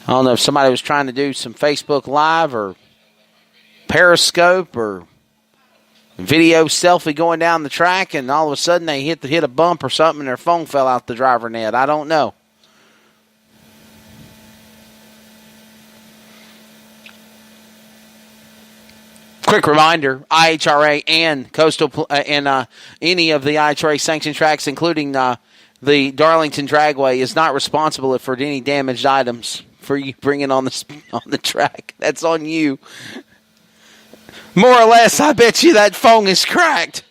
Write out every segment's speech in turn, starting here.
I don't know if somebody was trying to do some Facebook Live or Periscope or video selfie going down the track, and all of a sudden they hit a bump or something and their phone fell out the driver net. I don't know. Quick reminder, IHRA and Coastal and any of the IHRA sanctioned tracks, including the Darlington Dragway, is not responsible for any damaged items for you bringing on the track. That's on you. More or less, I bet you that phone is cracked.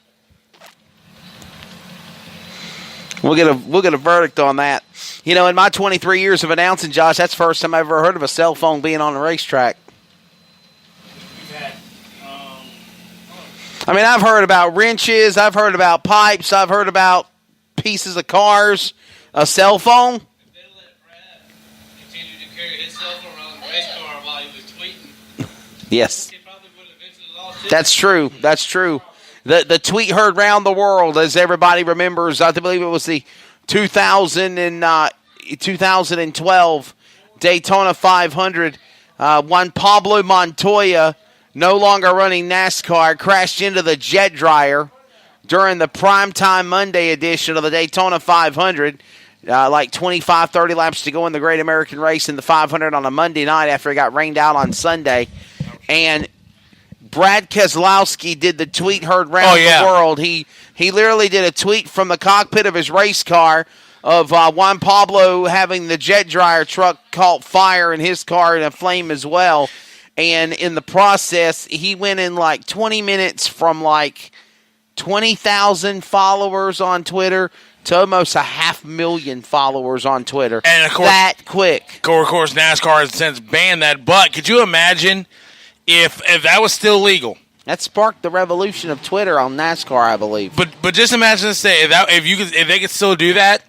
We'll get a verdict on that. You know, in my 23 years of announcing, Josh, that's the first time I've ever heard of a cell phone being on a racetrack. I mean, I've heard about wrenches, I've heard about pipes, I've heard about pieces of cars. A cell phone? If they let Brad continue to carry his cell phone around the race car while he was tweeting, yes. he probably would have eventually lost it. That's true. That's true. The tweet heard round the world, as everybody remembers. I believe it was the 2012 Daytona 500. Juan Pablo Montoya, no longer running NASCAR, crashed into the jet dryer during the primetime Monday edition of the Daytona 500. Like 25, 30 laps to go in the Great American Race in the 500 on a Monday night after it got rained out on Sunday. And Brad Keselowski did the tweet heard round the world. He literally did a tweet from the cockpit of his race car of Juan Pablo having the jet dryer truck caught fire and his car in a flame as well. And in the process, he went in like 20 minutes from like 20,000 followers on Twitter to almost 500,000 followers on Twitter. And of course, that quick. Of course, NASCAR has since banned that. But could you imagine if that was still legal? That sparked the revolution of Twitter on NASCAR, I believe. But just imagine, say if they could still do that.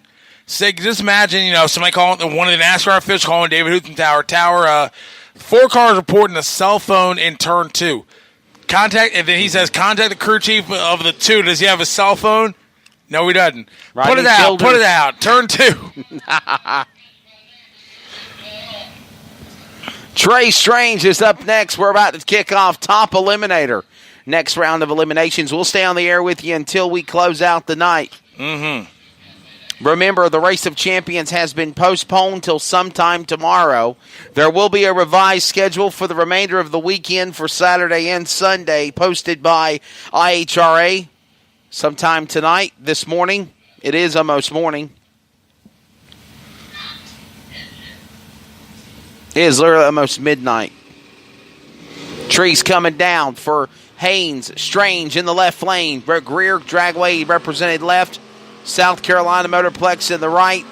Say, just imagine, somebody calling one of the NASCAR officials calling David Tower. 4 cars reporting a cell phone in turn 2. And then he says, contact the crew chief of the 2. Does he have a cell phone? No, he doesn't. Right, Put it out. Turn 2. Trey Strange is up next. We're about to kick off Top Eliminator. Next round of eliminations. We'll stay on the air with you until we close out the night. Mm-hmm. Remember, the Race of Champions has been postponed till sometime tomorrow. There will be a revised schedule for the remainder of the weekend for Saturday and Sunday, posted by IHRA sometime tonight, this morning. It is almost morning. It is literally almost midnight. Trees coming down for Haynes. Strange in the left lane. Greer Dragway represented left. South Carolina Motorplex in the right.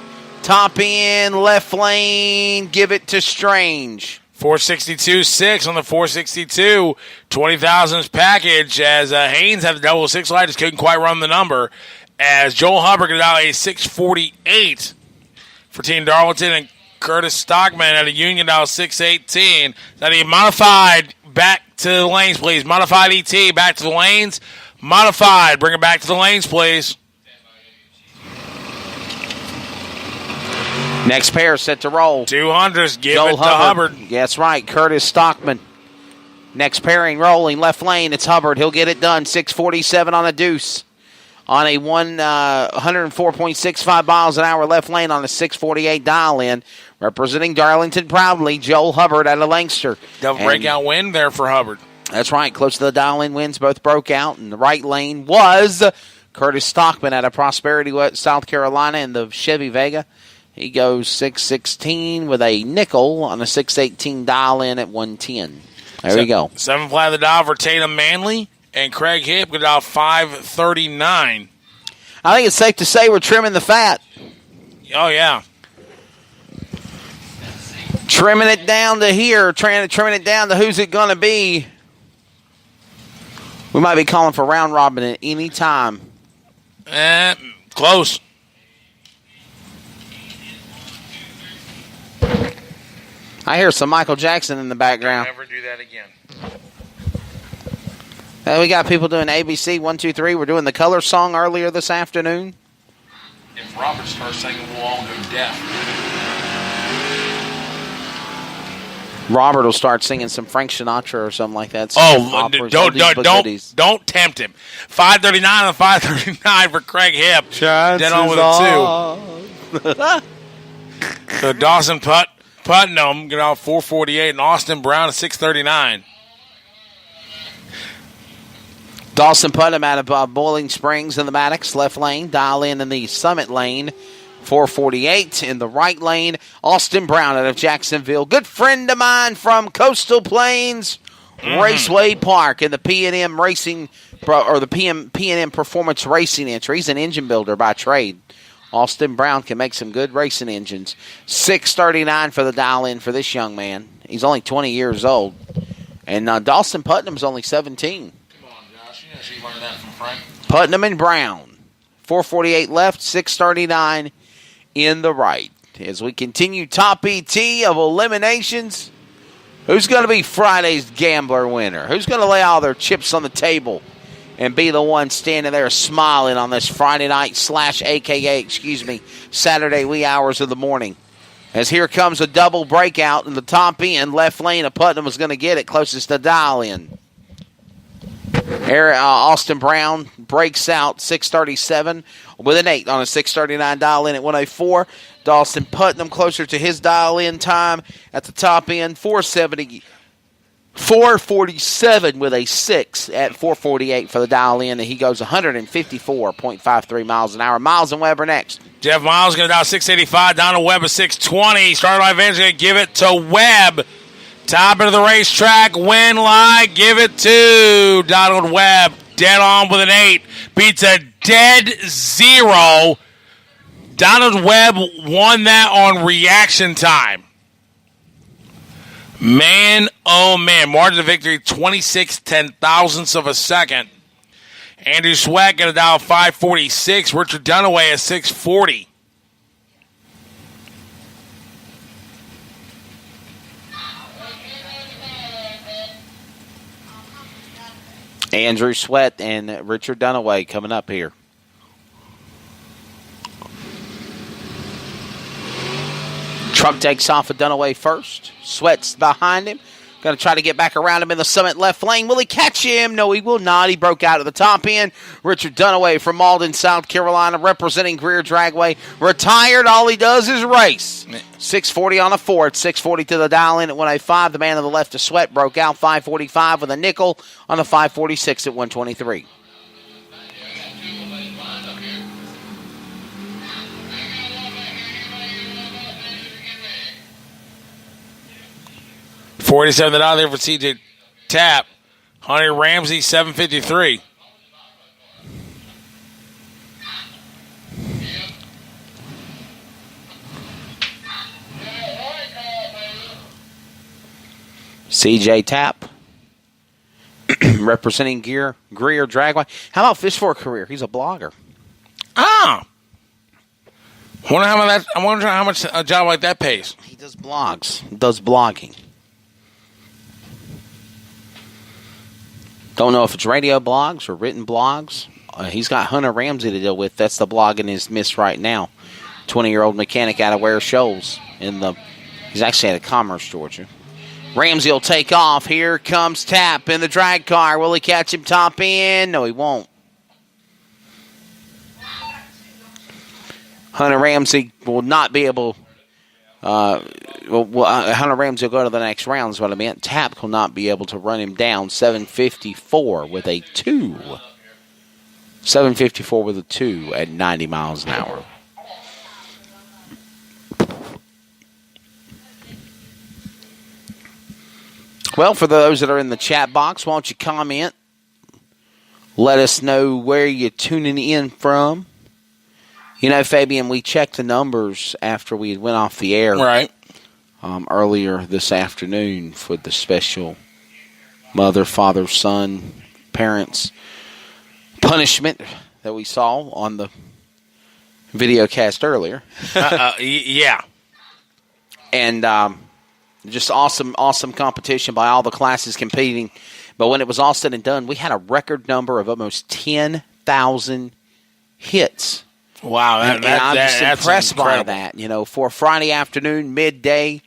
Top end, left lane. Give it to Strange. 462.6 on the 462. 20,000 package as Haynes had the double 6 light. Just couldn't quite run the number. As Joel Hubbard got out a 648 for Team Darlington. And Curtis Stockman at a Union out 618. That he modified back to the lanes, please. Modified ET back to the lanes. Modified. Bring it back to the lanes, please. Next pair set to roll. 200s, give it to Hubbard. That's right, Curtis Stockman. Next pairing rolling, left lane, it's Hubbard. He'll get it done, 647 on a deuce. On a 104.65 miles an hour left lane on a 648 dial-in. Representing Darlington proudly, Joel Hubbard out of Lancaster. Double breakout win there for Hubbard. That's right, close to the dial-in wins, both broke out. And the right lane was Curtis Stockman out of Prosperity, South Carolina in the Chevy Vega. He goes 616 with a nickel on a 618 dial-in at 110. There we go. 7 flat of the dial for Tatum Manley and Craig Hipp got out 539. I think it's safe to say we're trimming the fat. Oh, yeah. Trimming it down to here, trimming it down to who's it going to be. We might be calling for round robin at any time. Close. I hear some Michael Jackson in the background. Never do that again. We got people doing ABC 1, 2, 3. We're doing the color song earlier this afternoon. If Robert starts singing, we'll all go deaf. Robert will start singing some Frank Sinatra or something like that. Don't tempt him. 539 and 539 for Craig Hipp. Dead on with a 2. So Dawson Putnam get out 448 and Austin Brown at 639. Dawson Putnam out of Boiling Springs in the Maddox left lane. Dial in the Summit lane. 448 in the right lane. Austin Brown out of Jacksonville. Good friend of mine from Coastal Plains Raceway Park in the P&M Racing or the P&M Performance Racing entry. He's an engine builder by trade. Austin Brown can make some good racing engines. 639 for the dial in for this young man. He's only 20 years old. And Dawson Putnam's only 17. Come on, Josh. You know she learned that from Frank. Putnam and Brown. 448 left, 639 in the right. As we continue top ET of eliminations, who's going to be Friday's gambler winner? Who's going to lay all their chips on the table and be the one standing there smiling on this Friday night Saturday wee hours of the morning? As here comes a double breakout in the top end. Left lane of Putnam is going to get it closest to dial in. Austin Brown breaks out 637 with an 8 on a 639 dial in at 104. Dawson Putnam closer to his dial in time at the top end, 447 with a 6 at 448 for the dial in, and he goes 154.53 miles an hour. Miles and Weber next. Jeff Miles going to dial 685. Donald Webb at 620. Started by Vince, going to give it to Webb. Top of the racetrack, win line, give it to Donald Webb. Dead on with an 8. Beats a dead 0. Donald Webb won that on reaction time. Man, oh man. Margin of victory, 26 ten-thousandths of a second. Andrew Sweat going to dial 546. Richard Dunaway at 640. Andrew Sweat and Richard Dunaway coming up here. Truck takes off with Dunaway first. Sweat's behind him. Going to try to get back around him in the Summit left lane. Will he catch him? No, he will not. He broke out at the top end. Richard Dunaway from Malden, South Carolina, representing Greer Dragway. Retired. All he does is race. 640 on a 4. It's 640 to the dial in at 105. The man on the left of Sweat broke out 545 with a nickel on the 546 at 123. $47 there for CJ Tapp. Honey Ramsey, 753. CJ Tapp representing Greer Dragway. How about Fish for a Career? He's a blogger. I wonder how much a job like that pays. He does blogging. Don't know if it's radio blogs or written blogs. He's got Hunter Ramsey to deal with. That's the blog in his midst right now. 20-year-old mechanic out of Ware Shoals. He's actually out of Commerce, Georgia. Ramsey will take off. Here comes Tapp in the drag car. Will he catch him top end? No, he won't. Hunter Ramsey will not be able... Hunter Ramsey will go to the next round is what I meant. Tapp will not be able to run him down. 754 with a 2. 754 with a 2 at 90 miles an hour. Well, for those that are in the chat box, why don't you comment? Let us know where you're tuning in from. You know, Fabian, we checked the numbers after we went off the air earlier this afternoon for the special mother, father, son, parents punishment that we saw on the video cast earlier. Yeah. And just awesome competition by all the classes competing. But when it was all said and done, we had a record number of almost 10,000 hits. Wow, and I'm just impressed by that. You know, for Friday afternoon, midday,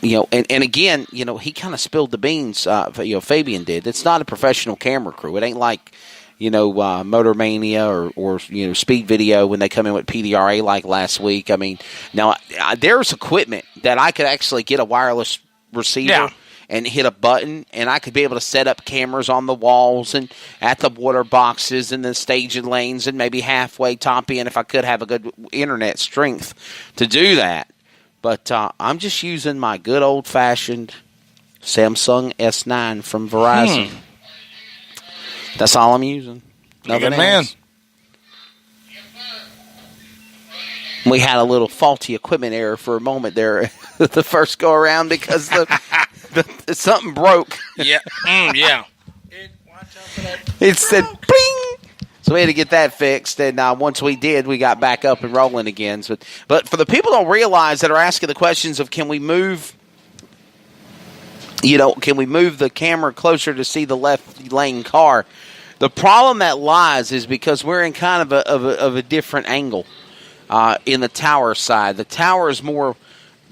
And again, he kind of spilled the beans. Fabian did. It's not a professional camera crew. It ain't like, Motor Mania or Speed Video when they come in with PDRA like last week. I mean, now there's equipment that I could actually get a wireless receiver and hit a button, and I could be able to set up cameras on the walls and at the water boxes and the staging lanes and maybe halfway top end if I could have a good internet strength to do that. But I'm just using my good old-fashioned Samsung S9 from Verizon. That's all I'm using. Nothing else. We had a little faulty equipment error for a moment there the first go-around because something broke. Yeah. Yeah. It said, bling! So we had to get that fixed, and once we did, we got back up and rolling again. But for the people who don't realize that are asking the questions of can we move the camera closer to see the left lane car? The problem that lies is because we're in kind of a different angle in the tower side. The tower is more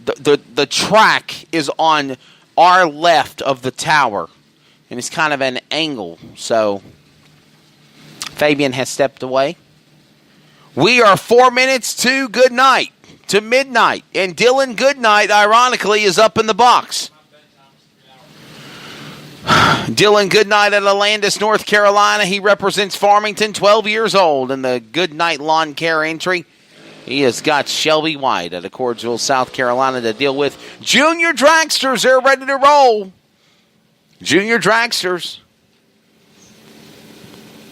the track is on our left of the tower, and it's kind of an angle. So Fabian has stepped away. We are 4 minutes to midnight, and Dylan Goodnight, ironically, is up in the box. Dylan Goodnight out of Landis, North Carolina. He represents Farmington, 12 years old, in the Goodnight Lawn Care entry. He has got Shelby White out of Cordsville, South Carolina to deal with. Junior Dragsters, they're ready to roll. Junior Dragsters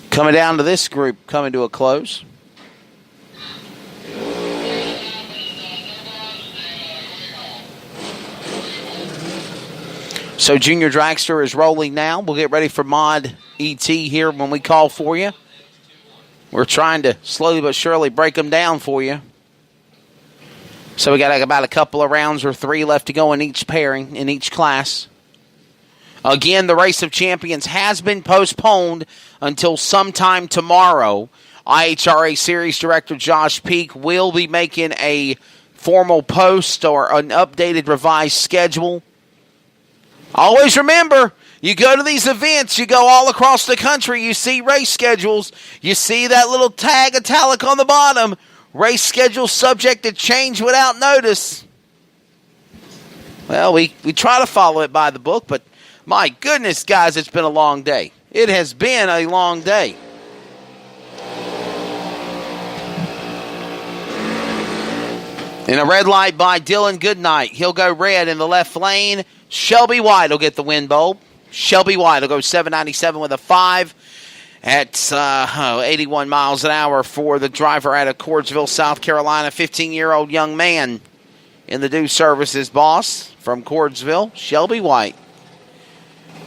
coming down to this group, coming to a close. So Junior Dragster is rolling now. We'll get ready for Mod ET here when we call for you. We're trying to slowly but surely break them down for you. So we got about a couple of rounds or 3 left to go in each pairing, in each class. Again, the Race of Champions has been postponed until sometime tomorrow. IHRA Series Director Josh Peak will be making a formal post or an updated revised schedule. Always remember, you go to these events, you go all across the country, you see race schedules, you see that little tag italic on the bottom, race schedule subject to change without notice. Well, we try to follow it by the book, but my goodness, guys, it's been a long day. It has been a long day. In a red light by Dylan Goodnight. He'll go red in the left lane. Shelby White will get the wind bulb. Shelby White will go 797 with a 5 at 81 miles an hour for the driver out of Cordsville, South Carolina. 15-year-old young man in the due services boss from Cordsville, Shelby White.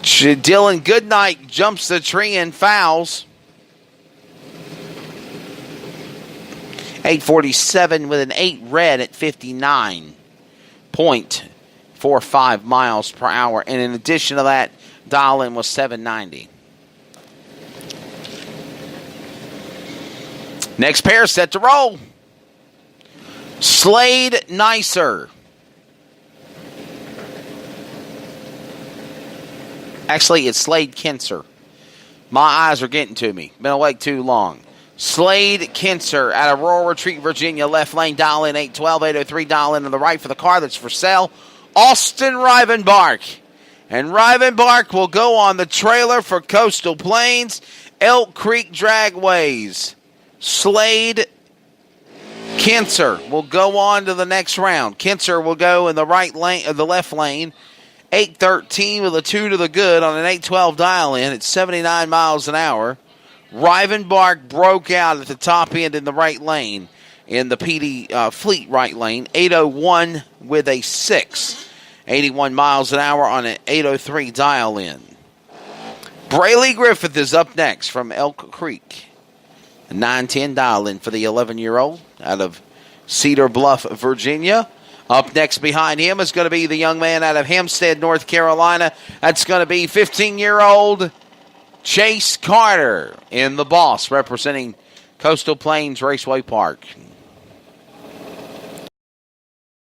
Dylan Goodnight jumps the tree and fouls. 847 with an 8 red at 59.45 miles per hour. And in addition to that, dial-in was 790. Next pair set to roll. Slade Nicer. Actually, it's Slade Kinser. My eyes are getting to me. Been awake too long. Slade Kinser out of Royal Retreat, Virginia. Left lane, dial in 812-803. Dial in to the right for the car that's for sale. Austin Rivenbark. And Rivenbark will go on the trailer for Coastal Plains, Elk Creek Dragways. Slade Kinser will go on to the next round. Kinser will go in the right lane, the left lane. 813 with a 2 to the good on an 812 dial-in at 79 miles an hour. Rivenbark broke out at the top end in the right lane, in the PD Fleet right lane. 801 with a 6. 81 miles an hour on an 803 dial-in. Brayley Griffith is up next from Elk Creek. A 910 dial-in for the 11-year-old out of Cedar Bluff, Virginia. Up next behind him is going to be the young man out of Hempstead, North Carolina. That's going to be 15-year-old Chase Carter in the boss, representing Coastal Plains Raceway Park.